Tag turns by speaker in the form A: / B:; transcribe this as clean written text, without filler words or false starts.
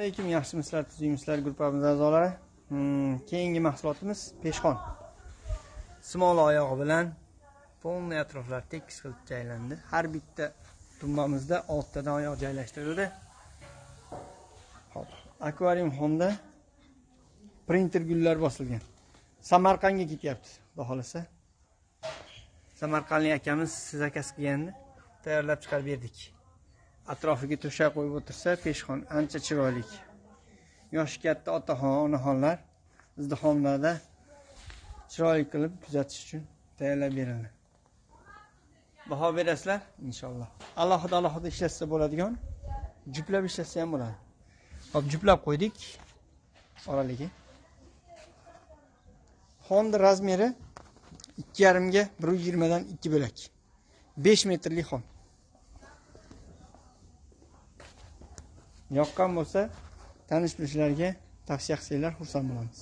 A: Alaykum, yaxshimisizlar, tuzingmisizlar gruppamiz a'zolari. Keyingi mahsulotimiz peshxon. Simoli oyog'i bilan polni atroflar tekis qilib joylandi. Har bitta tumbamizda 6 tadan oyoq joylashtirildi. Hop, akvarium xonda printer gullar bosilgan. Samarqandga ketyapti, xudo xolasa. Samarqandlik akamiz siz akasi qilgandi, tayyorlab chiqarib berdik. Atrofiga to'shaq qo'yib o'tirsa, peshxon ancha chiroyli. Yoshi katta otaxon, onaxonlar izdihomlarda chiroyli qilib kuzatish uchun tayyorlab berildi. Baho berasizlar inshaalloh. Alohida ishlatsa bo'ladigan, juplab ishlatsa ham bo'ladi. Hop, juplab qo'ydik oraliga. Xonda razmeri 2,5 ga 1,20 dan 2 bo'lak. 5 metrlik xon. Yoqqan bo'lsa, tanish-bilishlarga tavsiya qilsanglar xursand bo'lamiz.